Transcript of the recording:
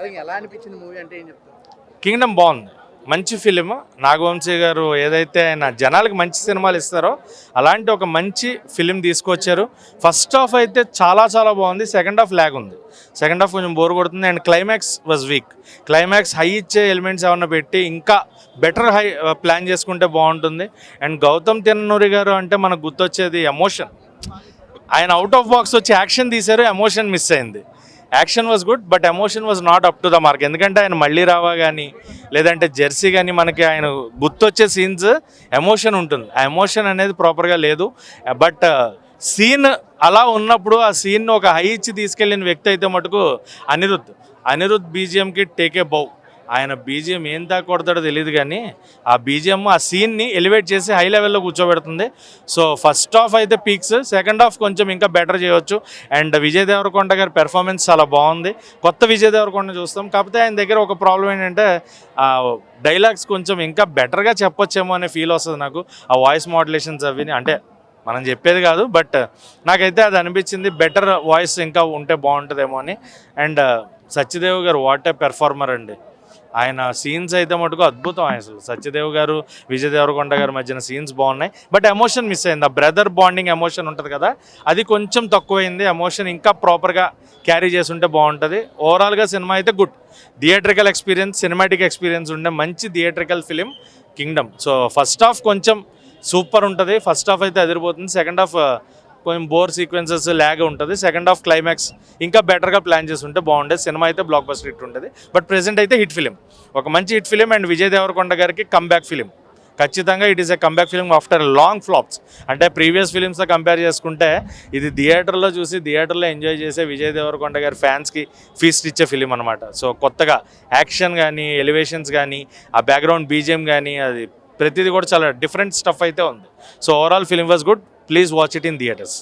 అది ఎలా అనిపించింది మూవీ అంటే ఏం చెప్తారు? కింగ్డమ్ బాగుంది, మంచి ఫిలిం. నాగవంశీ గారు ఏదైతే ఆయన జనాలకు మంచి సినిమాలు ఇస్తారో అలాంటి ఒక మంచి ఫిలిం తీసుకొచ్చారు. ఫస్ట్ హాఫ్ అయితే చాలా చాలా బాగుంది, సెకండ్ హాఫ్ ల్యాగ్ ఉంది. సెకండ్ హాఫ్ కొంచెం బోర్ కొడుతుంది and climax was weak. Climax high ఇచ్చే ఎలిమెంట్స్ ఏమన్నా పెట్టి ఇంకా బెటర్ హై ప్లాన్ చేసుకుంటే బాగుంటుంది. అండ్ గౌతమ్ తిన్నూరి గారు అంటే మనకు గుర్తొచ్చేది ఎమోషన్. ఆయన అవుట్ ఆఫ్ బాక్స్ వచ్చి యాక్షన్ తీశారు, ఎమోషన్ మిస్ అయింది. Action was good but emotion was not up to the mark. ఎందుకంటే ఆయన మళ్ళీ రావా కానీ లేదంటే జెర్సీ కానీ మనకి ఆయన గుర్తొచ్చే సీన్స్ ఎమోషన్ ఉంటుంది. ఆ ఎమోషన్ అనేది ప్రాపర్గా లేదు. బట్ సీన్ అలా ఉన్నప్పుడు ఆ సీన్ ఒక హై ఇచ్చి తీసుకెళ్ళిన వ్యక్తి అయితే మటుకు అనిరుద్ధ్ బీజిఎంకి టేకే బౌ. ఆయన బీజిఎం ఏం దాకా కొడతాడో తెలియదు కానీ ఆ బీజిఎం ఆ సీన్ని ఎలివేట్ చేసి హై లెవెల్లో కూర్చోబెడుతుంది. సో ఫస్ట్ హాఫ్ అయితే పీక్స్, సెకండ్ హాఫ్ కొంచెం ఇంకా బెటర్ చేయవచ్చు. అండ్ విజయ్ దేవరకొండ గారి పెర్ఫార్మెన్స్ చాలా బాగుంది. కొత్త విజయ్ దేవరకొండ చూస్తాం, కాకపోతే ఆయన దగ్గర ఒక ప్రాబ్లం ఏంటంటే డైలాగ్స్ కొంచెం ఇంకా బెటర్గా చెప్పొచ్చేమో అనే ఫీల్ వస్తుంది నాకు. ఆ వాయిస్ మాడ్యులేషన్స్ అవి అంటే మనం చెప్పేది కాదు, బట్ నాకైతే అది అనిపించింది బెటర్ వాయిస్ ఇంకా ఉంటే బాగుంటుందేమో అని. అండ్ సత్యదేవ్ గారు వాట్ ఏ పెర్ఫార్మర్ అండి. ఆయన సీన్స్ అయితే మటుకు అద్భుతం. అసలు సత్యదేవ్ గారు విజయ్ దేవరకొండ గారి మధ్యన సీన్స్ బాగున్నాయి, బట్ ఎమోషన్ మిస్ అయింది. ఆ బ్రదర్ బాండింగ్ ఎమోషన్ ఉంటుంది కదా, అది కొంచెం తక్కువైంది. ఎమోషన్ ఇంకా ప్రాపర్గా క్యారీ చేస్తుంటే బాగుంటుంది. ఓవరాల్గా సినిమా అయితే good theatrical experience, cinematic experience ఉండే మంచి theatrical film Kingdom. So first half కొంచెం సూపర్ ఉంటుంది, ఫస్ట్ హాఫ్ అయితే అదిరిపోతుంది. సెకండ్ హాఫ్ కొంచెం బోర్ సీక్వెన్సెస్ ల్యాగ్ ఉంటుంది. సెకండ్ హాఫ్ క్లైమాక్స్ ఇంకా బెటర్గా ప్లాన్ చేస్తుంటే బాగుండేది. సినిమా అయితే బ్లాక్ బస్టర్ హిట్ ఉంటుంది. బట్ ప్రెజెంట్ అయితే హిట్ ఫిలిం, ఒక మంచి hit film. And Vijay Deverakonda గారికి కమ్బ్యాక్ ఫిలిం. ఖచ్చితంగా it is a comeback film after long flops. అంటే ప్రీవియస్ ఫిలిమ్స్తో కంపేర్ చేసుకుంటే ఇది థియేటర్లో చూసి థియేటర్లో ఎంజాయ్ చేసే విజయ్ దేవరకొండ గారి ఫ్యాన్స్కి ఫీస్ట్ ఇచ్చే ఫిలిం అనమాట. సో కొత్తగా యాక్షన్ కానీ ఎలివేషన్స్ కానీ ఆ బ్యాక్గ్రౌండ్ బీజిఎం కానీ అది ప్రతిదీ కూడా చాలా డిఫరెంట్ స్టఫ్ అయితే ఉంది. So overall film was good. Please watch it in theaters.